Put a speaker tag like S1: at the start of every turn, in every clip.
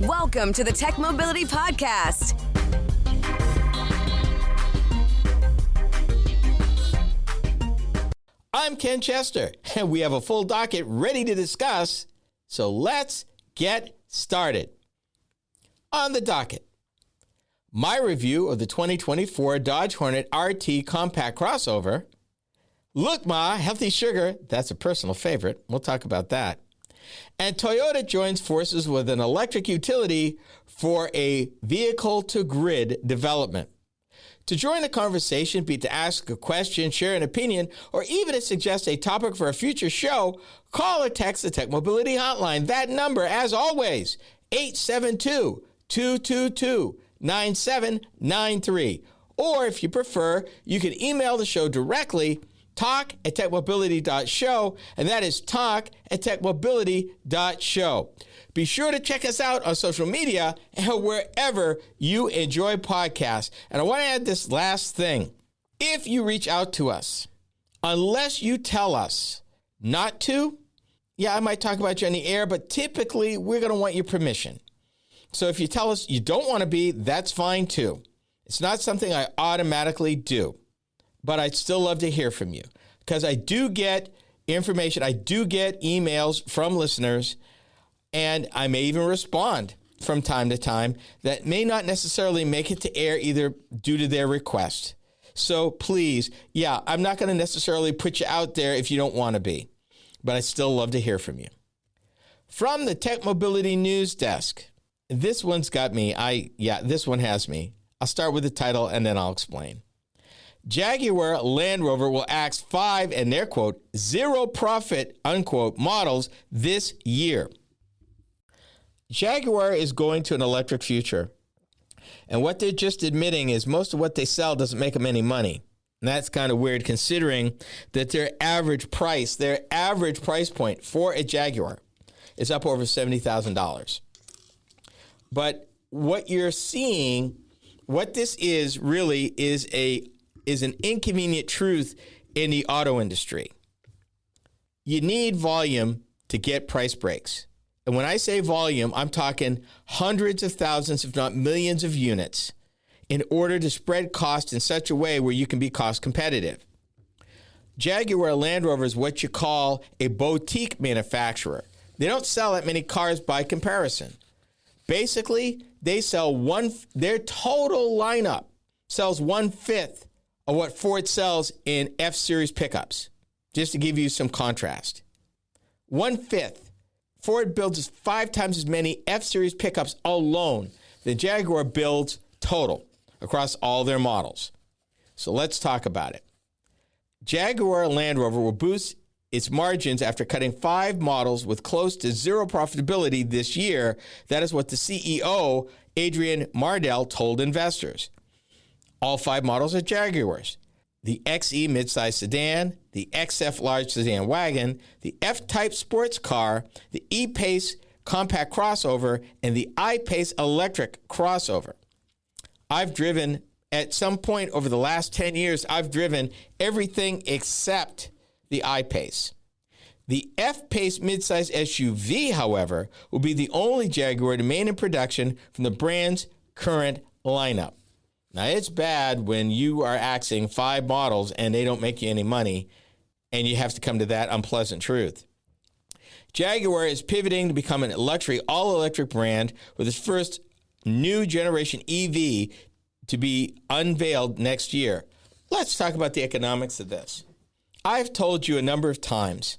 S1: Welcome to the TechMobility Podcast.
S2: I'm Ken Chester, and we have a full docket ready to discuss, so let's get started. On the docket, my review of the 2024 Dodge Hornet RT compact crossover. Look, Ma, healthy sugar, that's a personal favorite. We'll talk about that. And Toyota joins forces with an electric utility for a vehicle-to-grid development. To join the conversation, be it to ask a question, share an opinion, or even to suggest a topic for a future show, call or text the TechMobility hotline. That number, as always, 872-222-9793. Or if you prefer, you can email the show directly, talk@techmobility.show, and that is talk@techmobility.show. Be sure to check us out on social media and wherever you enjoy podcasts. And I want to add this last thing. If you reach out to us, unless you tell us not to, I might talk about you on the air, but typically we're going to want your permission. So if you tell us you don't want to be, that's fine too. It's not something I automatically do. But I'd still love to hear from you because I do get information. I do get emails from listeners, and I may even respond from time to time that may not necessarily make it to air either due to their request. So please, I'm not going to necessarily put you out there if you don't want to be, but I still love to hear from you. From the Tech Mobility News Desk, this one's got me. This one has me. I'll start with the title and then I'll explain. Jaguar Land Rover will axe 5 and their quote, zero profit, unquote, models this year. Jaguar is going to an electric future. And what they're just admitting is most of what they sell doesn't make them any money. And that's kind of weird considering that their average price point for a Jaguar is up over $70,000. But what you're seeing, what this is really is an inconvenient truth in the auto industry. You need volume to get price breaks. And when I say volume, I'm talking hundreds of thousands, if not millions of units in order to spread cost in such a way where you can be cost competitive. Jaguar Land Rover is what you call a boutique manufacturer. They don't sell that many cars by comparison. Basically, they sell their total lineup sells 1/5 of what Ford sells in F-Series pickups, just to give you some contrast. 1/5. Ford builds 5 times as many F-Series pickups alone than Jaguar builds total across all their models. So let's talk about it. Jaguar Land Rover will boost its margins after cutting 5 models with close to zero profitability this year. That is what the CEO, Adrian Mardell, told investors. All 5 models are Jaguars. The XE midsize sedan, the XF large sedan wagon, the F-Type sports car, the E-Pace compact crossover, and the I-Pace electric crossover. I've driven, at some point over the last 10 years, I've driven everything except the I-Pace. The F-Pace midsize SUV, however, will be the only Jaguar to remain in production from the brand's current lineup. Now, it's bad when you are axing 5 models and they don't make you any money, and you have to come to that unpleasant truth. Jaguar is pivoting to become a luxury all-electric brand with its first new generation EV to be unveiled next year. Let's talk about the economics of this. I've told you a number of times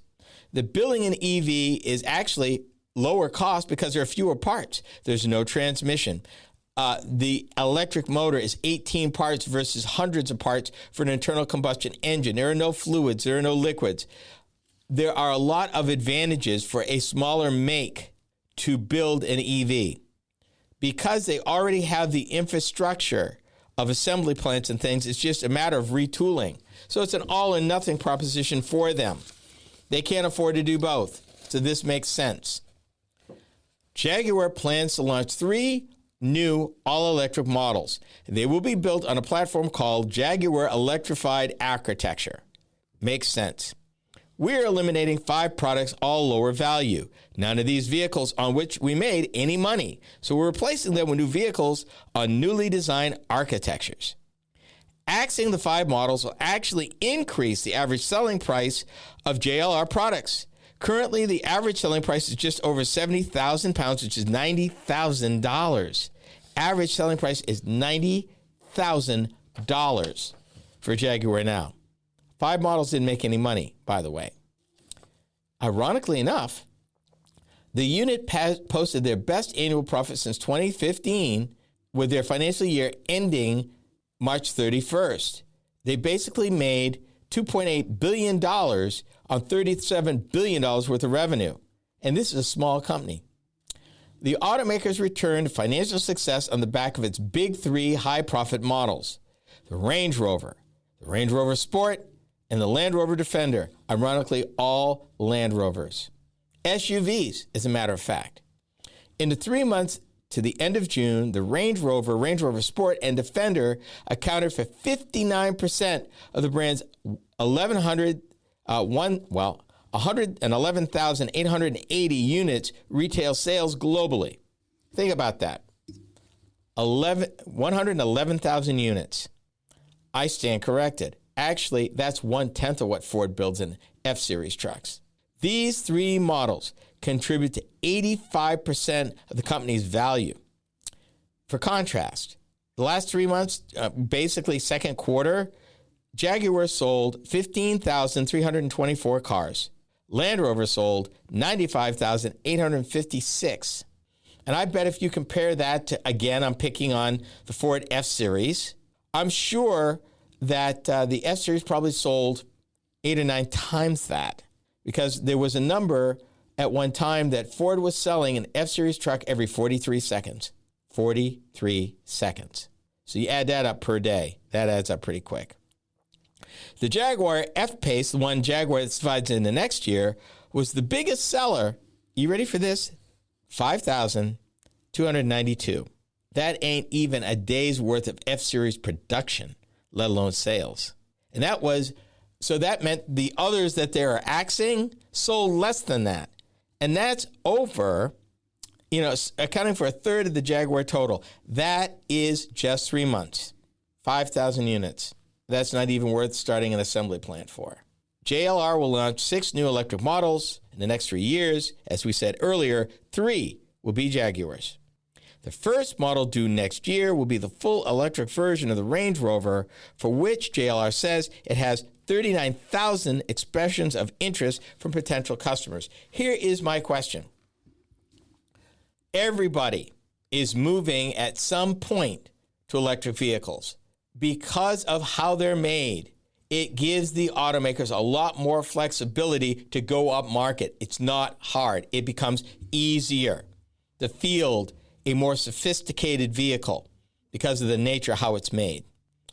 S2: that building an EV is actually lower cost because there are fewer parts. There's no transmission. The electric motor is 18 parts versus hundreds of parts for an internal combustion engine. There are no fluids. There are no liquids. There are a lot of advantages for a smaller make to build an EV because they already have the infrastructure of assembly plants and things. It's just a matter of retooling. So it's an all or nothing proposition for them. They can't afford to do both. So this makes sense. Jaguar plans to launch 3 new all-electric models. They will be built on a platform called Jaguar Electrified Architecture. Makes sense. we're eliminating 5 products, all lower value. None of these vehicles on which we made any money. So we're replacing them with new vehicles on newly designed architectures. Axing the 5 models will actually increase the average selling price of JLR products. Currently, the average selling price is just over 70,000 pounds, which is $90,000. Average selling price is $90,000 for Jaguar now. 5 models didn't make any money, by the way. Ironically enough, the unit posted their best annual profit since 2015 with their financial year ending March 31st. They basically made $2.8 billion on $37 billion worth of revenue. And this is a small company. The automakers returned financial success on the back of its big 3 high-profit models: the Range Rover Sport, and the Land Rover Defender, ironically all Land Rovers. SUVs, as a matter of fact. In the 3 months to the end of June, the Range Rover Sport, and Defender accounted for 59% of the brand's 111,880 units retail sales globally. Think about that. 111,000 units. I stand corrected. Actually, that's 1/10 of what Ford builds in F-Series trucks. These 3 models contribute to 85% of the company's value. For contrast, the last 3 months, basically second quarter, Jaguar sold 15,324 cars. Land Rover sold 95,856. And I bet if you compare that to, again, I'm picking on the Ford F-Series, I'm sure that the F-Series probably sold 8 or 9 times that, because there was a number at one time that Ford was selling an F-Series truck every 43 seconds. 43 seconds. So you add that up per day. That adds up pretty quick. The Jaguar F-Pace, the one Jaguar that survives in the next year, was the biggest seller. You ready for this? 5,292. That ain't even a day's worth of F-Series production, let alone sales. And that meant the others that they are axing sold less than that. And that's over, accounting for a third of the Jaguar total. That is just 3 months. 5,000 units. That's not even worth starting an assembly plant for. JLR will launch 6 new electric models in the next 3 years. As we said earlier, 3 will be Jaguars. The first model due next year will be the full electric version of the Range Rover, for which JLR says it has 39,000 expressions of interest from potential customers. Here is my question. Everybody is moving at some point to electric vehicles because of how they're made. It gives the automakers a lot more flexibility to go up market. It's not hard. It becomes easier to field a more sophisticated vehicle because of the nature of how it's made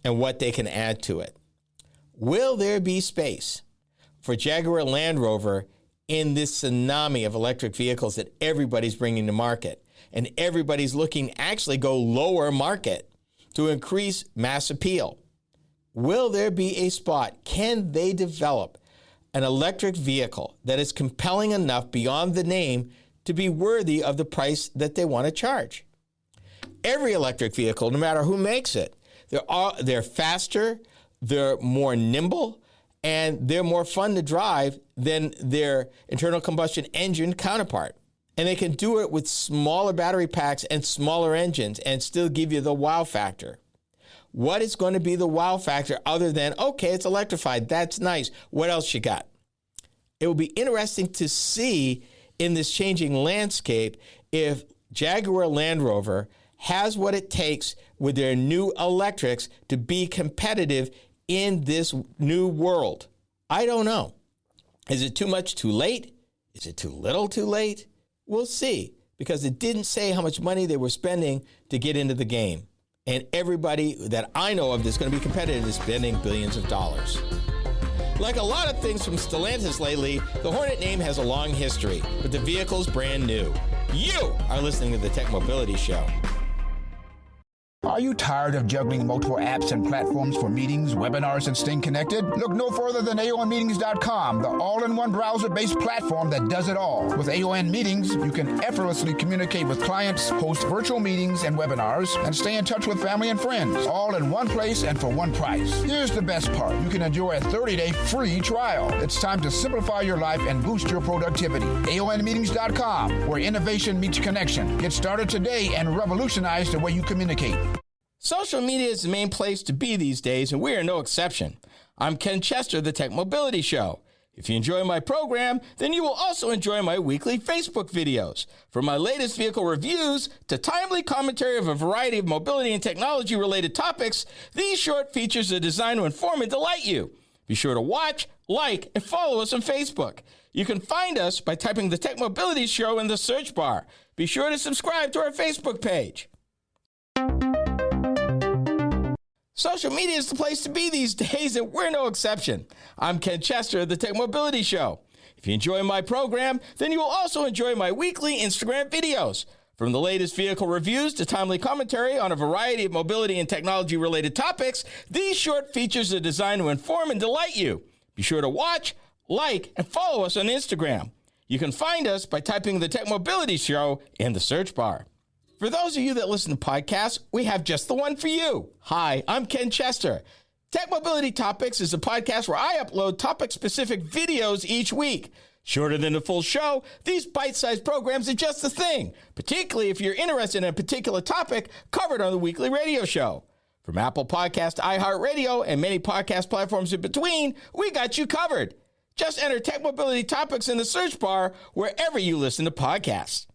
S2: and what they can add to it. Will there be space for Jaguar Land Rover in this tsunami of electric vehicles that everybody's bringing to market? And everybody's looking actually go lower market to increase mass appeal. Will there be a spot? Can they develop an electric vehicle that is compelling enough beyond the name to be worthy of the price that they want to charge? Every electric vehicle, no matter who makes it, they're faster, they're more nimble, and they're more fun to drive than their internal combustion engine counterpart. And they can do it with smaller battery packs and smaller engines and still give you the wow factor. What is going to be the wow factor other than, okay, it's electrified, that's nice, what else you got? It will be interesting to see in this changing landscape if Jaguar Land Rover has what it takes with their new electrics to be competitive in this new world. I don't know. Is it too much too late? Is it too little too late? We'll see, because it didn't say how much money they were spending to get into the game. And everybody that I know of that's going to be competitive is spending billions of dollars. Like a lot of things from Stellantis lately, the Hornet name has a long history, but the vehicle's brand new. You are listening to the Tech Mobility Show.
S3: Are you tired of juggling multiple apps and platforms for meetings, webinars, and staying connected? Look no further than AONmeetings.com, the all-in-one browser-based platform that does it all. With AON Meetings, you can effortlessly communicate with clients, host virtual meetings and webinars, and stay in touch with family and friends, all in one place and for one price. Here's the best part. You can enjoy a 30-day free trial. It's time to simplify your life and boost your productivity. AONmeetings.com, where innovation meets connection. Get started today and revolutionize the way you communicate.
S2: Social media is the main place to be these days, and we are no exception. I'm Ken Chester, the Tech Mobility Show. If you enjoy my program, then you will also enjoy my weekly Facebook videos. From my latest vehicle reviews to timely commentary of a variety of mobility and technology-related topics, these short features are designed to inform and delight you. Be sure to watch, like, and follow us on Facebook. You can find us by typing the Tech Mobility Show in the search bar. Be sure to subscribe to our Facebook page. Social media is the place to be these days, and we're no exception. I'm Ken Chester of the Tech Mobility Show. If you enjoy my program, then you will also enjoy my weekly Instagram videos. From the latest vehicle reviews to timely commentary on a variety of mobility and technology-related topics, these short features are designed to inform and delight you. Be sure to watch, like, and follow us on Instagram. You can find us by typing the Tech Mobility Show in the search bar. For those of you that listen to podcasts, we have just the one for you. Hi, I'm Ken Chester. Tech Mobility Topics is a podcast where I upload topic-specific videos each week. Shorter than the full show, these bite-sized programs are just the thing, particularly if you're interested in a particular topic covered on the weekly radio show. From Apple Podcast to iHeartRadio and many podcast platforms in between, we got you covered. Just enter Tech Mobility Topics in the search bar wherever you listen to podcasts.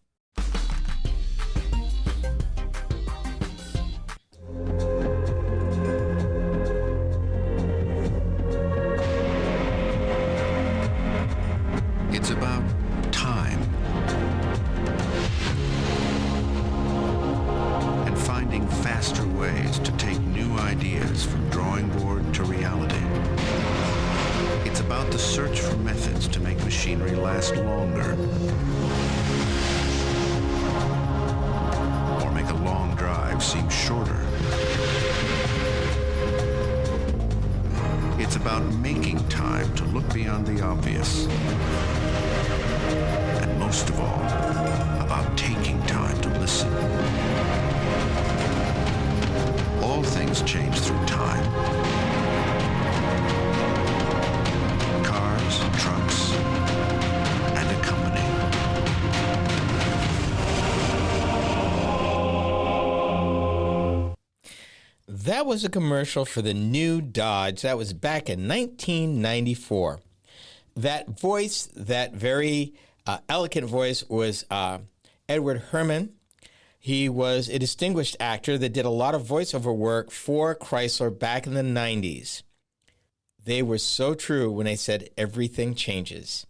S4: It's about time and finding faster ways to take new ideas from drawing board to reality. It's about the search for methods to make machinery last longer or make a long drive seem shorter. It's about making time to look beyond the obvious. And most of all, about taking time to listen. All things change through time. Cars, trucks, and a company.
S2: That was a commercial for the new Dodge. That was back in 1994. That voice, that very eloquent voice, was Edward Herman. He was a distinguished actor that did a lot of voiceover work for Chrysler back in the 90s. They were so true when they said everything changes.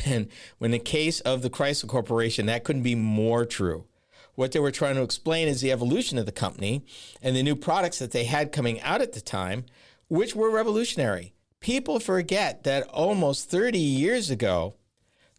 S2: And in the case of the Chrysler Corporation, that couldn't be more true. What they were trying to explain is the evolution of the company and the new products that they had coming out at the time, which were revolutionary. People forget that almost 30 years ago,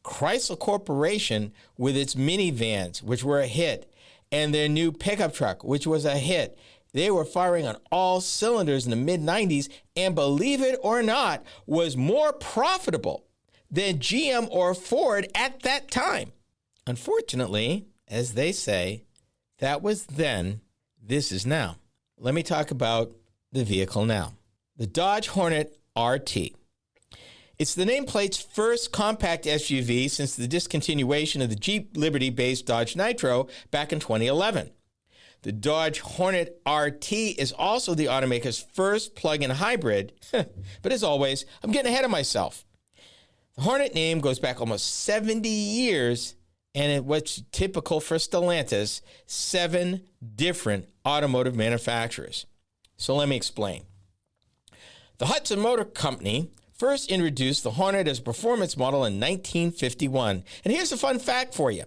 S2: Chrysler Corporation, with its minivans, which were a hit, and their new pickup truck, which was a hit, they were firing on all cylinders in the mid-90s, and believe it or not, was more profitable than GM or Ford at that time. Unfortunately, as they say, that was then, this is now. Let me talk about the vehicle now. The Dodge Hornet RT. It's the nameplate's first compact SUV since the discontinuation of the Jeep Liberty-based Dodge Nitro back in 2011. The Dodge Hornet RT is also the automaker's first plug-in hybrid, but as always, I'm getting ahead of myself. The Hornet name goes back almost 70 years, and what's typical for Stellantis, 7 different automotive manufacturers. So let me explain. The Hudson Motor Company first introduced the Hornet as a performance model in 1951. And here's a fun fact for you.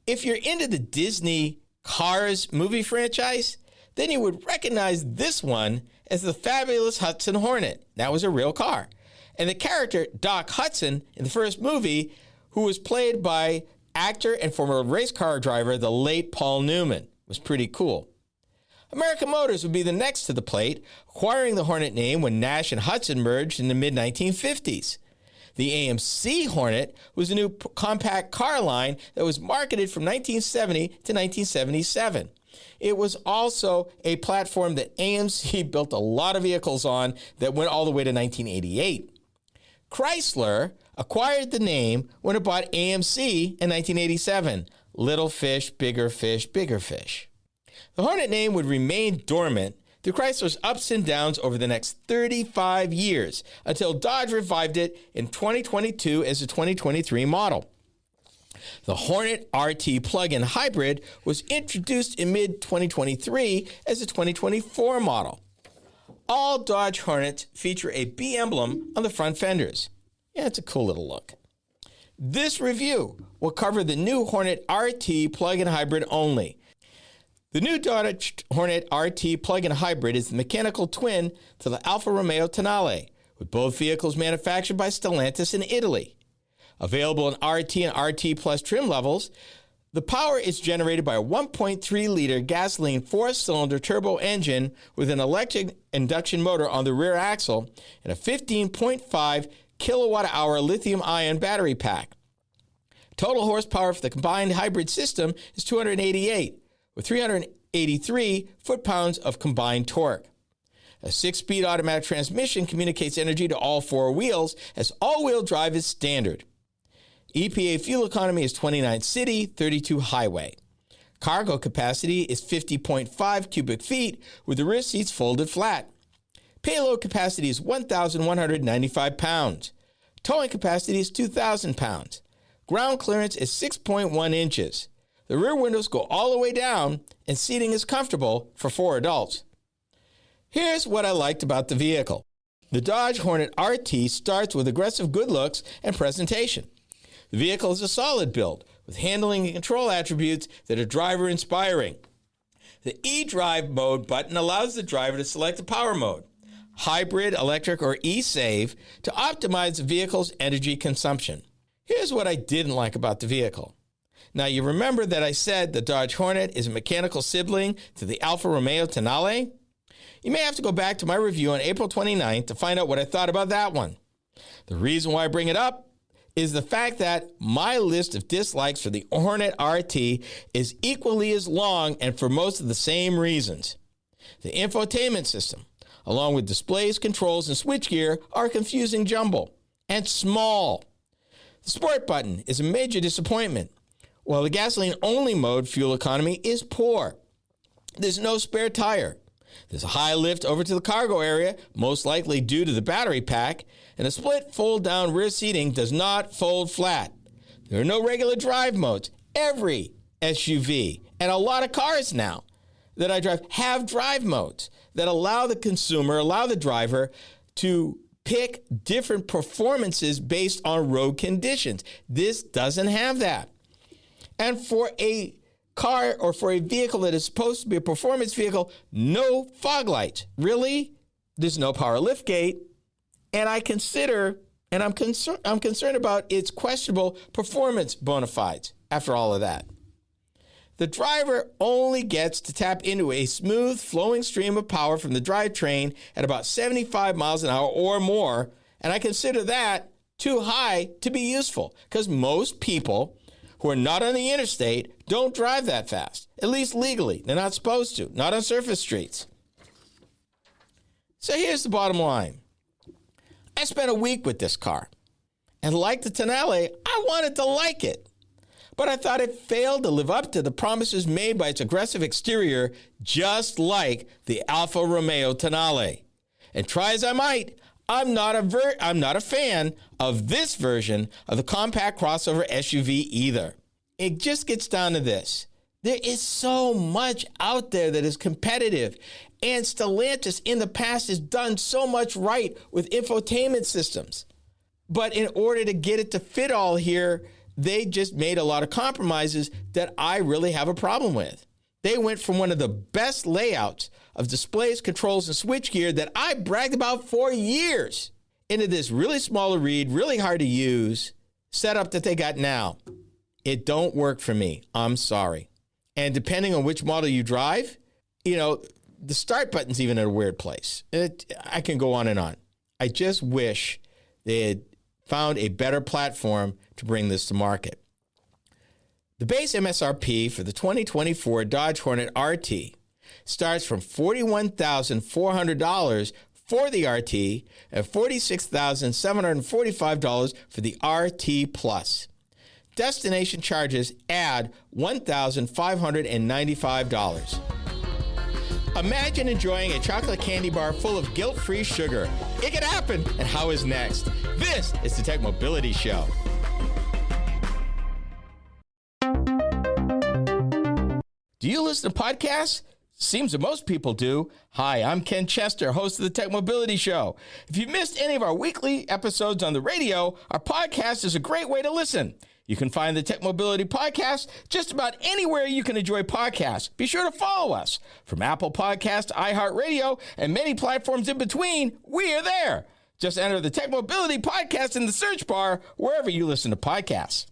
S2: If you're into the Disney Cars movie franchise, then you would recognize this one as the fabulous Hudson Hornet. That was a real car. And the character Doc Hudson in the first movie, who was played by actor and former race car driver, the late Paul Newman, was pretty cool. American Motors would be the next to the plate, acquiring the Hornet name when Nash and Hudson merged in the mid-1950s. The AMC Hornet was a new compact car line that was marketed from 1970 to 1977. It was also a platform that AMC built a lot of vehicles on that went all the way to 1988. Chrysler acquired the name when it bought AMC in 1987. Little fish, bigger fish, bigger fish. The Hornet name would remain dormant through Chrysler's ups and downs over the next 35 years until Dodge revived it in 2022 as a 2023 model. The Hornet RT plug-in hybrid was introduced in mid-2023 as a 2024 model. All Dodge Hornets feature a B emblem on the front fenders. Yeah, it's a cool little look. This review will cover the new Hornet RT plug-in hybrid only. The new Dodge Hornet RT plug-in hybrid is the mechanical twin to the Alfa Romeo Tonale, with both vehicles manufactured by Stellantis in Italy. Available in RT and RT Plus trim levels, the power is generated by a 1.3-liter gasoline 4-cylinder turbo engine with an electric induction motor on the rear axle and a 15.5 kilowatt-hour lithium-ion battery pack. Total horsepower for the combined hybrid system is 288, with 383 foot-pounds of combined torque. A 6-speed automatic transmission communicates energy to all four wheels, as all-wheel drive is standard. EPA fuel economy is 29 city, 32 highway. Cargo capacity is 50.5 cubic feet, with the rear seats folded flat. Payload capacity is 1,195 pounds. Towing capacity is 2,000 pounds. Ground clearance is 6.1 inches. The rear windows go all the way down, and seating is comfortable for 4 adults. Here's what I liked about the vehicle. The Dodge Hornet RT starts with aggressive good looks and presentation. The vehicle is a solid build, with handling and control attributes that are driver-inspiring. The eDrive mode button allows the driver to select a power mode, hybrid, electric, or eSave, to optimize the vehicle's energy consumption. Here's what I didn't like about the vehicle. Now, you remember that I said the Dodge Hornet is a mechanical sibling to the Alfa Romeo Tonale? You may have to go back to my review on April 29th to find out what I thought about that one. The reason why I bring it up is the fact that my list of dislikes for the Hornet RT is equally as long and for most of the same reasons. The infotainment system, along with displays, controls, and switchgear, are a confusing jumble and small. The sport button is a major disappointment, while the gasoline-only mode fuel economy is poor. There's no spare tire. There's a high lift over to the cargo area, most likely due to the battery pack, and a split fold-down rear seating does not fold flat. There are no regular drive modes. Every SUV and a lot of cars now that I drive have drive modes that allow the driver to pick different performances based on road conditions. This doesn't have that. And for a car or for a vehicle that is supposed to be a performance vehicle, no fog lights. Really? There's no power liftgate. And I'm concerned about its questionable performance bona fides after all of that. The driver only gets to tap into a smooth flowing stream of power from the drivetrain at about 75 miles an hour or more, and I consider that too high to be useful because most people who are not on the interstate don't drive that fast, at least legally. They're not supposed to, not on surface streets. So here's the bottom line. I spent a week with this car, and like the Tonale, I wanted to like it. But I thought it failed to live up to the promises made by its aggressive exterior, just like the Alfa Romeo Tonale. And try as I might, I'm not a fan of this version of the compact crossover SUV either. It just gets down to this. There is so much out there that is competitive, and Stellantis in the past has done so much right with infotainment systems. But in order to get it to fit all here, they just made a lot of compromises that I really have a problem with. They went from one of the best layouts of displays, controls, and switchgear that I bragged about for years into this really small to read, really hard to use setup that they got now. It don't work for me. I'm sorry. And depending on which model you drive, the start button's even at a weird place. I can go on and on. I just wish they had found a better platform to bring this to market. The base MSRP for the 2024 Dodge Hornet RT starts from $41,400 for the RT and $46,745 for the RT Plus. Destination charges add $1,595. Imagine enjoying a chocolate candy bar full of guilt-free sugar. It could happen, and how is next? This is the Tech Mobility Show. Do you listen to podcasts? Seems that most people do. Hi, I'm Ken Chester, host of the Tech Mobility Show. If you've missed any of our weekly episodes on the radio, our podcast is a great way to listen. You can find the Tech Mobility Podcast just about anywhere you can enjoy podcasts. Be sure to follow us. From Apple Podcasts, iHeartRadio, and many platforms in between, we are there. Just enter the Tech Mobility Podcast in the search bar wherever you listen to podcasts.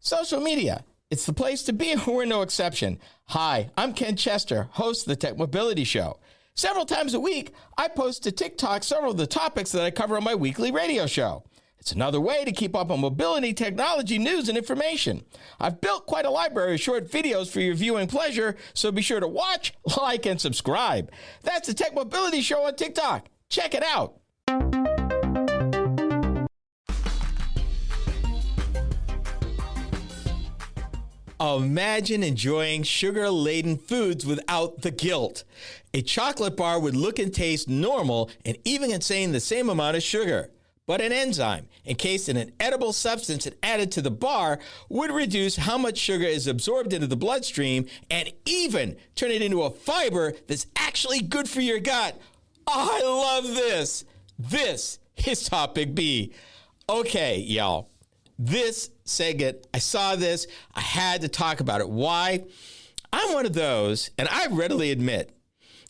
S2: Social media. It's the place to be. We're no exception. Hi, I'm Ken Chester, host of the Tech Mobility Show. Several times a week, I post to TikTok several of the topics that I cover on my weekly radio show. It's another way to keep up on mobility, technology, news, and information. I've built quite a library of short videos for your viewing pleasure, so be sure to watch, like, and subscribe. That's the Tech Mobility Show on TikTok. Check it out. Imagine enjoying sugar-laden foods without the guilt. A chocolate bar would look and taste normal and even contain the same amount of sugar. But an enzyme, encased in an edible substance and added to the bar, would reduce how much sugar is absorbed into the bloodstream and even turn it into a fiber that's actually good for your gut. Oh, I love this. This is Topic B. Okay, y'all. This segment, I saw this, I had to talk about it. Why? I'm one of those, and I readily admit,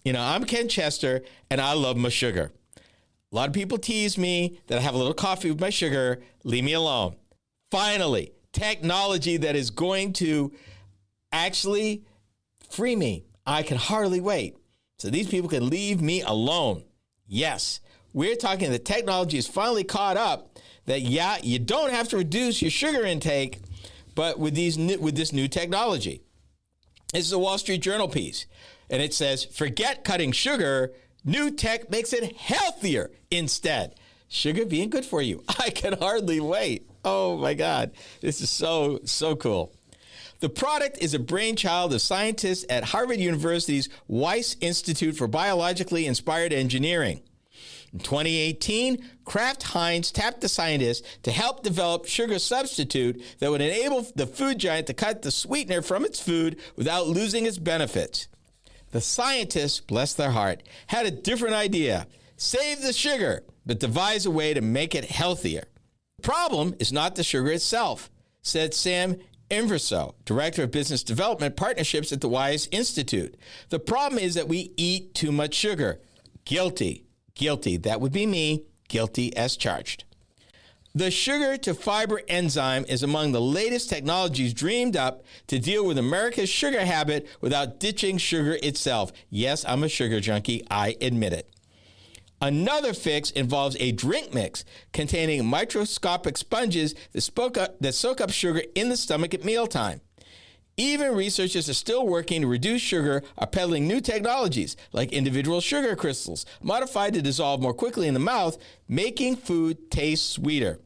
S2: I'm Ken Chester, and I love my sugar. A lot of people tease me that I have a little coffee with my sugar. Leave me alone. Finally, technology that is going to actually free me. I can hardly wait. So these people can leave me alone. Yes, we're talking the technology is finally caught up that, you don't have to reduce your sugar intake, but with this new technology. This is a Wall Street Journal piece, and it says, forget cutting sugar, new tech makes it healthier instead. Sugar being good for you. I can hardly wait. Oh, my God. This is so cool. The product is a brainchild of scientists at Harvard University's Weiss Institute for Biologically Inspired Engineering. In 2018, Kraft Heinz tapped the scientists to help develop sugar substitute that would enable the food giant to cut the sweetener from its food without losing its benefits. The scientists, bless their heart, had a different idea. Save the sugar, but devise a way to make it healthier. The problem is not the sugar itself, said Sam Inverso, Director of Business Development Partnerships at the Weiss Institute. The problem is that we eat too much sugar. Guilty. That would be me. Guilty as charged. The sugar-to-fiber enzyme is among the latest technologies dreamed up to deal with America's sugar habit without ditching sugar itself. Yes, I'm a sugar junkie. I admit it. Another fix involves a drink mix containing microscopic sponges that soak up sugar in the stomach at mealtime. Even researchers are still working to reduce sugar are peddling new technologies like individual sugar crystals, modified to dissolve more quickly in the mouth, making food taste sweeter.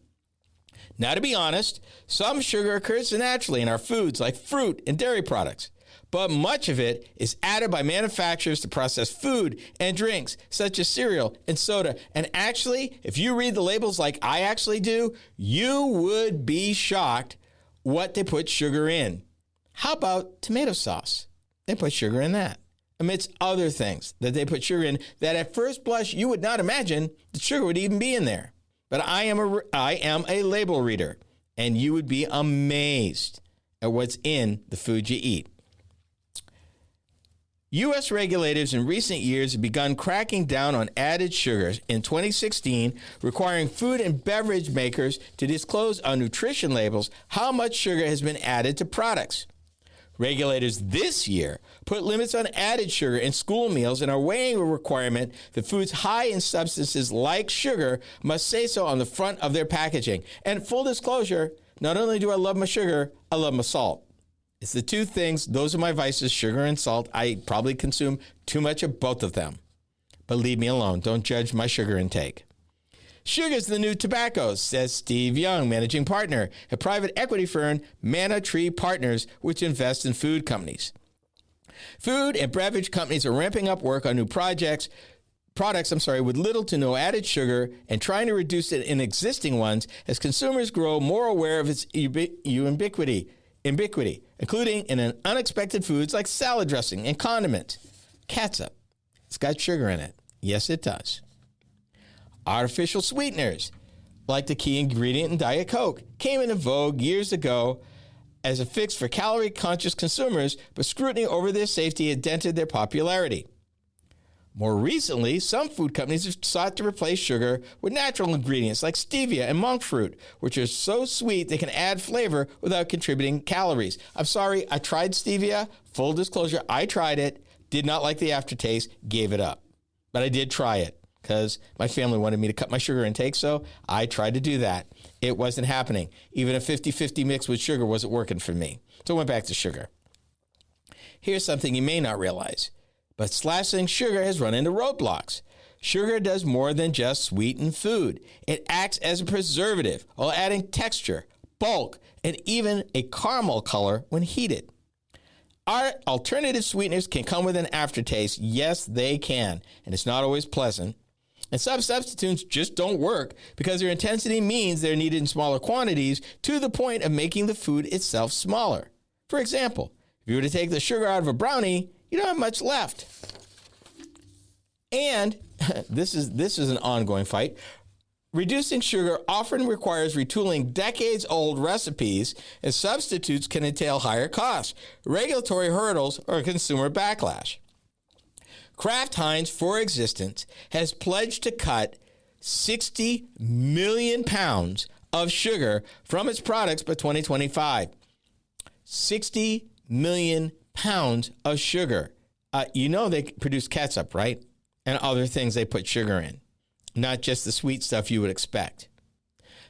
S2: Now, to be honest, some sugar occurs naturally in our foods like fruit and dairy products, but much of it is added by manufacturers to process food and drinks such as cereal and soda. And actually, if you read the labels like I actually do, you would be shocked what they put sugar in. How about tomato sauce? They put sugar in that, amidst other things that they put sugar in that at first blush you would not imagine that sugar would even be in there. But I am a label reader, and you would be amazed at what's in the food you eat. U.S. regulators in recent years have begun cracking down on added sugars in 2016, requiring food and beverage makers to disclose on nutrition labels how much sugar has been added to products. Regulators this year put limits on added sugar in school meals and are weighing a requirement that foods high in substances like sugar must say so on the front of their packaging. And full disclosure, not only do I love my sugar, I love my salt. It's the two things, those are my vices, sugar and salt. I probably consume too much of both of them. But leave me alone. Don't judge my sugar intake. Sugar's the new tobacco, says Steve Young, managing partner at private equity firm Manna Tree Partners, which invests in food companies. Food and beverage companies are ramping up work on new products with little to no added sugar and trying to reduce it in existing ones as consumers grow more aware of its ubiquity, including in unexpected foods like salad dressing and condiment. Catsup. It's got sugar in it. Yes, it does. Artificial sweeteners, like the key ingredient in Diet Coke, came into vogue years ago as a fix for calorie-conscious consumers, but scrutiny over their safety had dented their popularity. More recently, some food companies have sought to replace sugar with natural ingredients like stevia and monk fruit, which are so sweet they can add flavor without contributing calories. I'm sorry, I tried stevia. Full disclosure, I tried it, did not like the aftertaste, gave it up. But I did try it because my family wanted me to cut my sugar intake, so I tried to do that. It wasn't happening. Even a 50-50 mix with sugar wasn't working for me. So I went back to sugar. Here's something you may not realize, but slashing sugar has run into roadblocks. Sugar does more than just sweeten food. It acts as a preservative while adding texture, bulk, and even a caramel color when heated. Our alternative sweeteners can come with an aftertaste. Yes, they can, and it's not always pleasant. And some substitutes just don't work because their intensity means they're needed in smaller quantities to the point of making the food itself smaller. For example, if you were to take the sugar out of a brownie, you don't have much left. And this is an ongoing fight. Reducing sugar often requires retooling decades-old recipes, and substitutes can entail higher costs, regulatory hurdles, or consumer backlash. Kraft Heinz, for existence, has pledged to cut 60 million pounds of sugar from its products by 2025. 60 million pounds of sugar. You know they produce catsup, right? And other things they put sugar in. Not just the sweet stuff you would expect.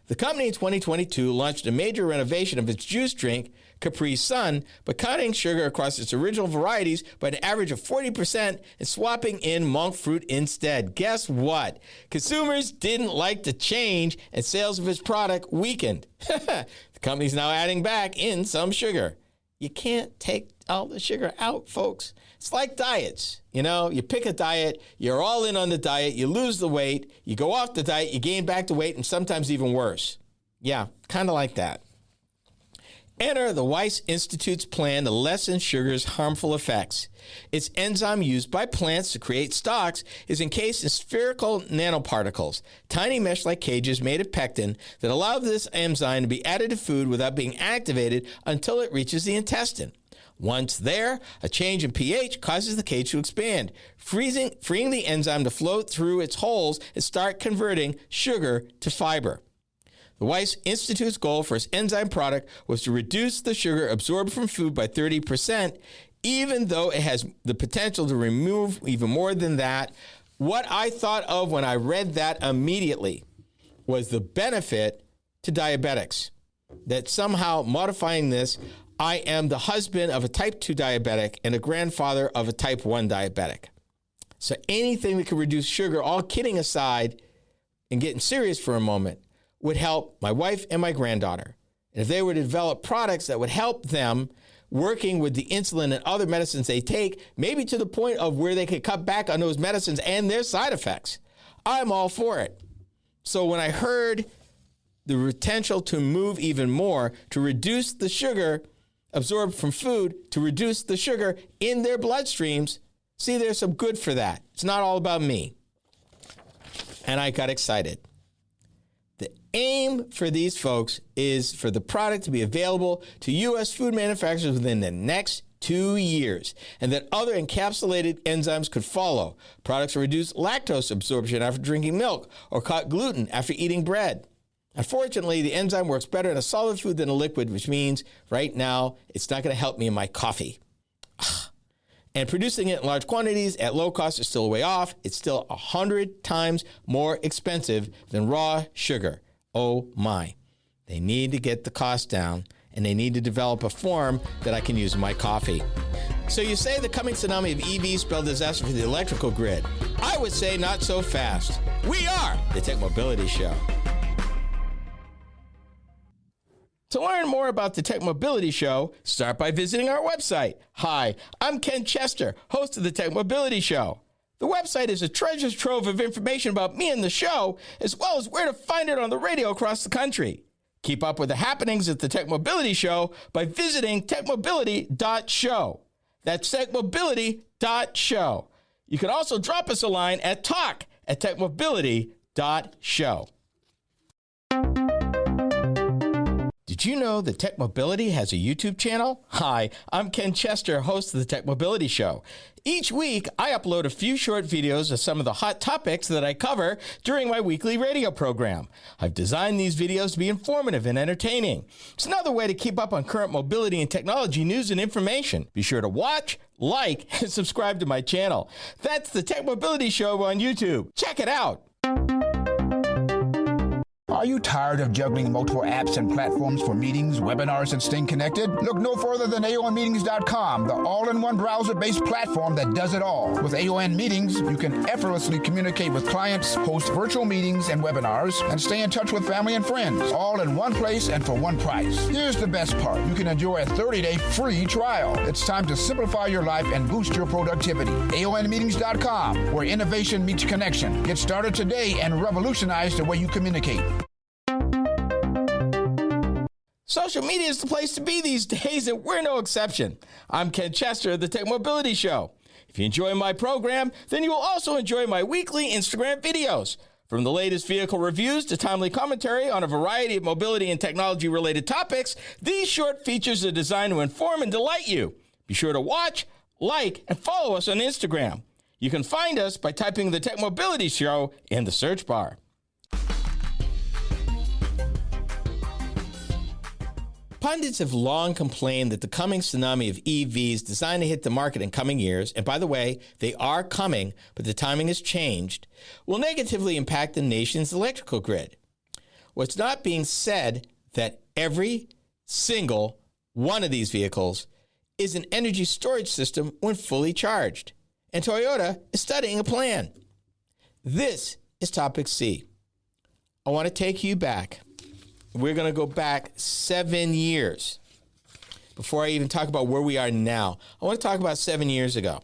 S2: The company in 2022 launched a major renovation of its juice drink, Capri Sun, by cutting sugar across its original varieties by an average of 40% and swapping in monk fruit instead. Guess what? Consumers didn't like the change and sales of its product weakened. The company's now adding back in some sugar. You can't take all the sugar out, folks. It's like diets. You know, you pick a diet, you're all in on the diet, you lose the weight, you go off the diet, you gain back the weight, and sometimes even worse. Yeah, kind of like that. Enter the Weiss Institute's plan to lessen sugar's harmful effects. Its enzyme used by plants to create stalks is encased in spherical nanoparticles, tiny mesh-like cages made of pectin that allow this enzyme to be added to food without being activated until it reaches the intestine. Once there, a change in pH causes the cage to expand, freeing the enzyme to float through its holes and start converting sugar to fiber. The Weiss Institute's goal for its enzyme product was to reduce the sugar absorbed from food by 30%, even though it has the potential to remove even more than that. What I thought of when I read that immediately was the benefit to diabetics, that somehow modifying this, I am the husband of a type 2 diabetic and a grandfather of a type 1 diabetic. So anything that could reduce sugar, all kidding aside and getting serious for a moment, would help my wife and my granddaughter. And if they were to develop products that would help them working with the insulin and other medicines they take, maybe to the point of where they could cut back on those medicines and their side effects, I'm all for it. So when I heard the potential to move even more, to reduce the sugar absorbed from food, to reduce the sugar in their bloodstreams, see, there's some good for that. It's not all about me. And I got excited. The aim for these folks is for the product to be available to U.S. food manufacturers within the next 2 years, and that other encapsulated enzymes could follow. Products that reduce lactose absorption after drinking milk or cut gluten after eating bread. Unfortunately, the enzyme works better in a solid food than a liquid, which means right now it's not going to help me in my coffee. And producing it in large quantities at low cost is still a way off. It's still 100 times more expensive than raw sugar. Oh my. They need to get the cost down, and they need to develop a form that I can use in my coffee. So you say the coming tsunami of EVs spell disaster for the electrical grid. I would say not so fast. We are the TechMobility Show. To learn more about the TechMobility Show, start by visiting our website. Hi, I'm Ken Chester, host of the TechMobility Show. The website is a treasure trove of information about me and the show, as well as where to find it on the radio across the country. Keep up with the happenings at the TechMobility Show by visiting techmobility.show. That's techmobility.show. You can also drop us a line at talk@techmobility.show. Did you know that TechMobility has a YouTube channel? Hi, I'm Ken Chester, host of the TechMobility Show. Each week, I upload a few short videos of some of the hot topics that I cover during my weekly radio program. I've designed these videos to be informative and entertaining. It's another way to keep up on current mobility and technology news and information. Be sure to watch, like, and subscribe to my channel. That's the TechMobility Show on YouTube. Check it out.
S3: Are you tired of juggling multiple apps and platforms for meetings, webinars, and staying connected? Look no further than aonmeetings.com, the all-in-one browser-based platform that does it all. With AON Meetings, you can effortlessly communicate with clients, host virtual meetings and webinars, and stay in touch with family and friends, all in one place and for one price. Here's the best part. You can enjoy a 30-day free trial. It's time to simplify your life and boost your productivity. aonmeetings.com, where innovation meets connection. Get started today and revolutionize the way you communicate.
S2: Social media is the place to be these days, and we're no exception. I'm Ken Chester of the TechMobility Show. If you enjoy my program, then you will also enjoy my weekly Instagram videos. From the latest vehicle reviews to timely commentary on a variety of mobility and technology-related topics, these short features are designed to inform and delight you. Be sure to watch, like, and follow us on Instagram. You can find us by typing the TechMobility Show in the search bar. Pundits have long complained that the coming tsunami of EVs designed to hit the market in coming years, and by the way, they are coming, but the timing has changed, will negatively impact the nation's electrical grid. What's not being said that every single one of these vehicles is an energy storage system when fully charged, and Toyota is studying a plan. This is Topic C. I want to take you back. We're going to go back 7 years. Before I even talk about where we are now, I want to talk about 7 years ago.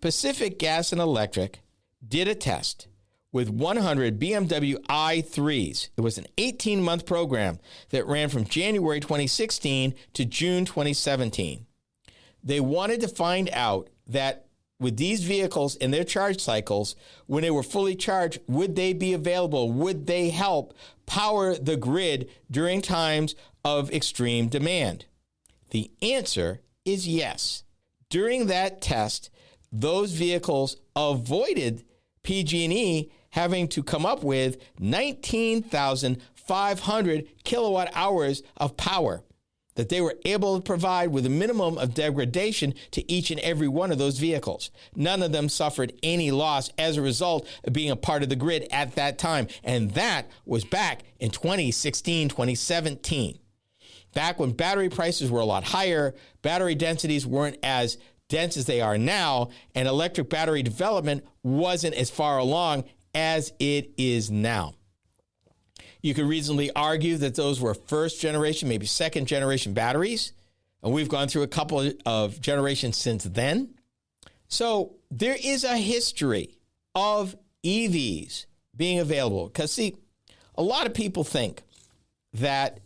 S2: Pacific Gas and Electric did a test with 100 BMW i3s. It was an 18-month program that ran from January 2016 to June 2017. They wanted to find out that with these vehicles and their charge cycles, when they were fully charged, would they be available? Would they help power the grid during times of extreme demand? The answer is yes. During that test, those vehicles avoided PG&E having to come up with 19,500 kilowatt hours of power that they were able to provide with a minimum of degradation to each and every one of those vehicles. None of them suffered any loss as a result of being a part of the grid at that time. And that was back in 2016, 2017. Back when battery prices were a lot higher, battery densities weren't as dense as they are now, and electric battery development wasn't as far along as it is now. You could reasonably argue that those were first generation, maybe second generation batteries, and we've gone through a couple of generations since then. So there is a history of EVs being available. Because see, a lot of people think that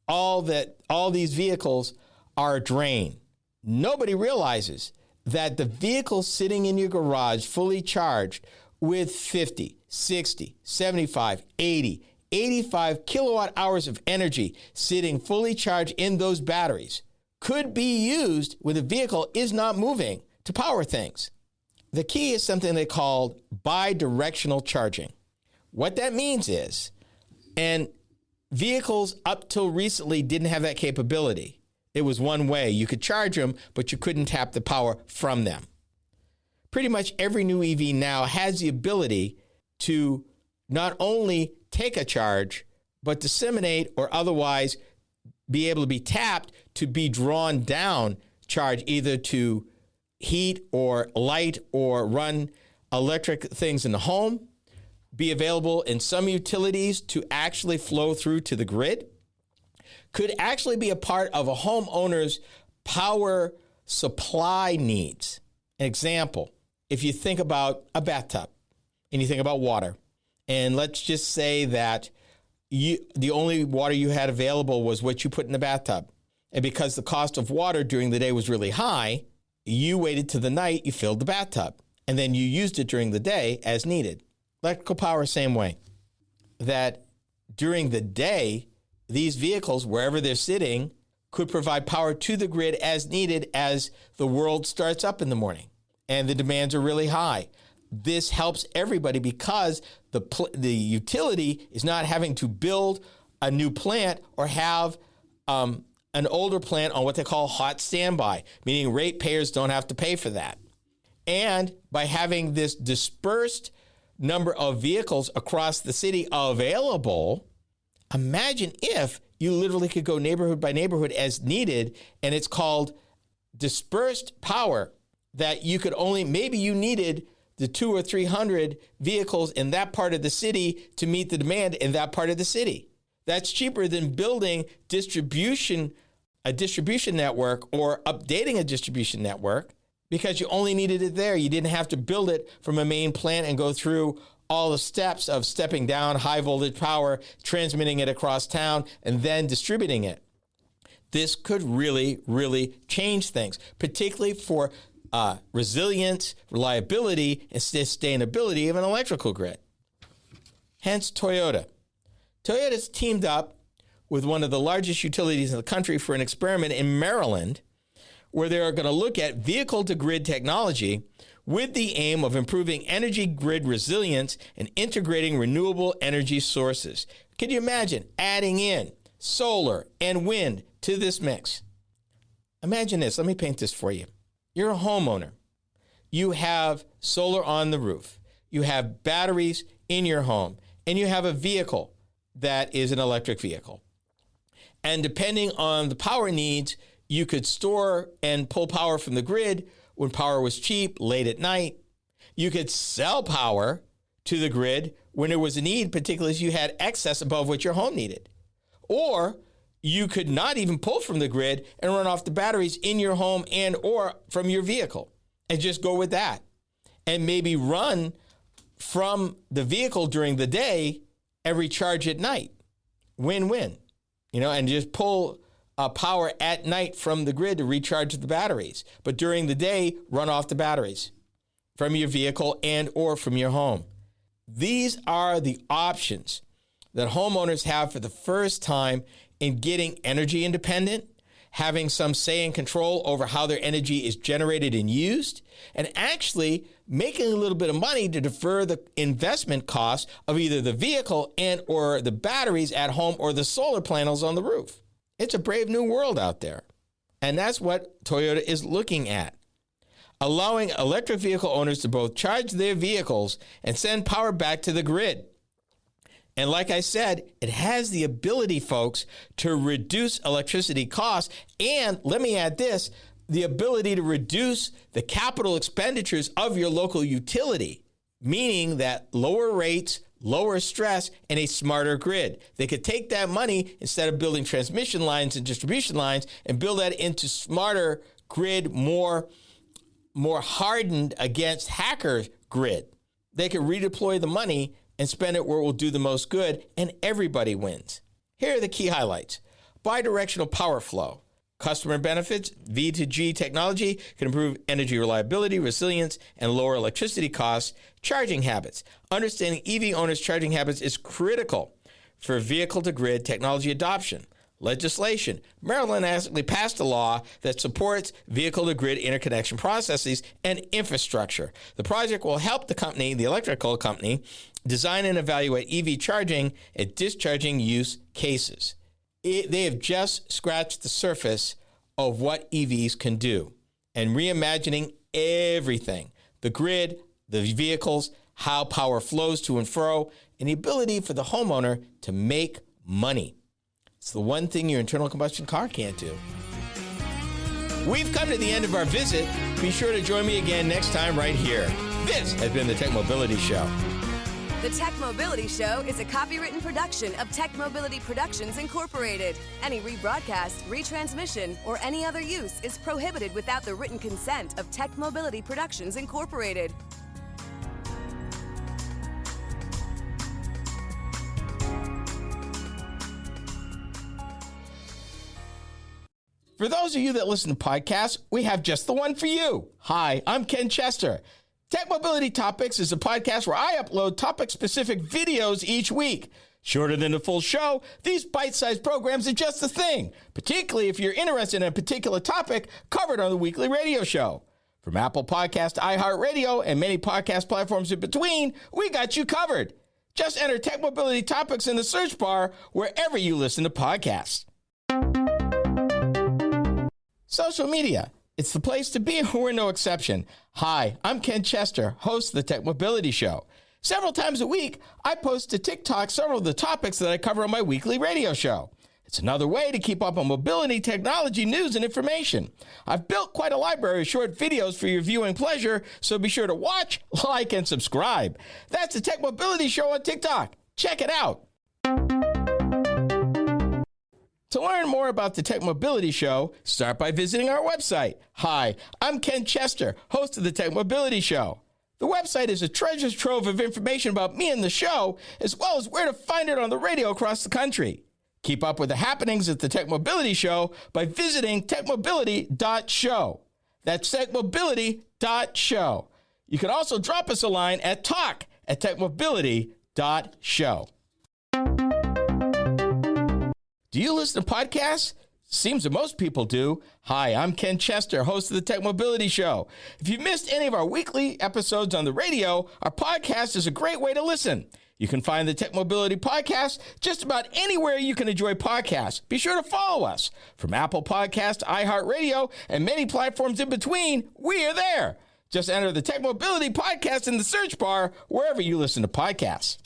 S2: all these vehicles are a drain. Nobody realizes that the vehicles sitting in your garage fully charged with 50, 60, 75, 80, 85 kilowatt hours of energy sitting fully charged in those batteries could be used when the vehicle is not moving to power things. The key is something they call bidirectional charging. What that means is, and vehicles up till recently didn't have that capability. It was one way. You could charge them, but you couldn't tap the power from them. Pretty much every new EV now has the ability to not only take a charge, but disseminate or otherwise be able to be tapped to be drawn down charge, either to heat or light or run electric things in the home, be available in some utilities to actually flow through to the grid, could actually be a part of a homeowner's power supply needs. An example, if you think about a bathtub and you think about water, and let's just say that the only water you had available was what you put in the bathtub. And because the cost of water during the day was really high, you waited till the night, you filled the bathtub, and then you used it during the day as needed. Electrical power, same way. That during the day, these vehicles, wherever they're sitting, could provide power to the grid as needed as the world starts up in the morning and the demands are really high. This helps everybody because the utility is not having to build a new plant or have an older plant on what they call hot standby, meaning ratepayers don't have to pay for that. And by having this dispersed number of vehicles across the city available, imagine if you literally could go neighborhood by neighborhood as needed, and it's called dispersed power, that you could only, maybe you needed the 200 or 300 vehicles in that part of the city to meet the demand in that part of the city. That's cheaper than building a distribution network or updating a distribution network because you only needed it there. You didn't have to build it from a main plant and go through all the steps of stepping down high voltage power, transmitting it across town, and then distributing it. This could really, really change things, particularly for resilience, reliability, and sustainability of an electrical grid. Hence, Toyota. Toyota's teamed up with one of the largest utilities in the country for an experiment in Maryland, where they are going to look at vehicle-to-grid technology with the aim of improving energy grid resilience and integrating renewable energy sources. Can you imagine adding in solar and wind to this mix? Imagine this. Let me paint this for you. You're a homeowner. You have solar on the roof. You have batteries in your home, and you have a vehicle that is an electric vehicle. And depending on the power needs, you could store and pull power from the grid when power was cheap, late at night. You could sell power to the grid when there was a need, particularly if you had excess above what your home needed. Or you could not even pull from the grid and run off the batteries in your home and or from your vehicle and just go with that. And maybe run from the vehicle during the day and recharge at night. Win-win. And just pull power at night from the grid to recharge the batteries. But during the day, run off the batteries from your vehicle and or from your home. These are the options that homeowners have for the first time in getting energy independent, having some say and control over how their energy is generated and used, and actually making a little bit of money to defer the investment costs of either the vehicle and or the batteries at home or the solar panels on the roof. It's a brave new world out there. And that's what Toyota is looking at. Allowing electric vehicle owners to both charge their vehicles and send power back to the grid. And like I said, it has the ability, folks, to reduce electricity costs. And let me add this, the ability to reduce the capital expenditures of your local utility, meaning that lower rates, lower stress, and a smarter grid. They could take that money instead of building transmission lines and distribution lines and build that into smarter grid, more hardened against hacker grid. They could redeploy the money and spend it where it will do the most good, and everybody wins. Here are the key highlights. Bidirectional power flow. Customer benefits, V2G technology can improve energy reliability, resilience, and lower electricity costs. Charging habits. Understanding EV owners' charging habits is critical for vehicle-to-grid technology adoption. legislation. Maryland actually passed a law that supports vehicle-to-grid interconnection processes and infrastructure. The project will help the electrical company, design and evaluate EV charging and discharging use cases. They have just scratched the surface of what EVs can do and reimagining everything: the grid, the vehicles, how power flows to and fro, and the ability for the homeowner to make money. It's the one thing your internal combustion car can't do. We've come to the end of our visit. Be sure to join me again next time right here. This has been the TechMobility Show.
S1: The TechMobility Show is a copywritten production of TechMobility Productions, Incorporated. Any rebroadcast, retransmission, or any other use is prohibited without the written consent of TechMobility Productions, Incorporated.
S2: For those of you that listen to podcasts, we have just the one for you. Hi, I'm Ken Chester. TechMobility Topics is a podcast where I upload topic-specific videos each week. Shorter than the full show, these bite-sized programs are just the thing, particularly if you're interested in a particular topic covered on the weekly radio show. From Apple Podcast, iHeartRadio, and many podcast platforms in between, we got you covered. Just enter TechMobility Topics in the search bar wherever you listen to podcasts. Social media. It's the place to be, and we're no exception. Hi, I'm Ken Chester, host of the TechMobility Show. Several times a week, I post to TikTok several of the topics that I cover on my weekly radio show. It's another way to keep up on mobility, technology, news, and information. I've built quite a library of short videos for your viewing pleasure, so be sure to watch, like, and subscribe. That's the TechMobility Show on TikTok. Check it out. To learn more about the TechMobility Show, start by visiting our website. Hi, I'm Ken Chester, host of the TechMobility Show. The website is a treasure trove of information about me and the show, as well as where to find it on the radio across the country. Keep up with the happenings at the TechMobility Show by visiting techmobility.show. That's techmobility.show. You can also drop us a line at talk@techmobility.show. Do you listen to podcasts? Seems that most people do. Hi, I'm Ken Chester, host of the TechMobility Show. If you missed any of our weekly episodes on the radio, our podcast is a great way to listen. You can find the TechMobility Podcast just about anywhere you can enjoy podcasts. Be sure to follow us. From Apple Podcast, iHeartRadio, and many platforms in between, we are there. Just enter the TechMobility Podcast in the search bar wherever you listen to podcasts.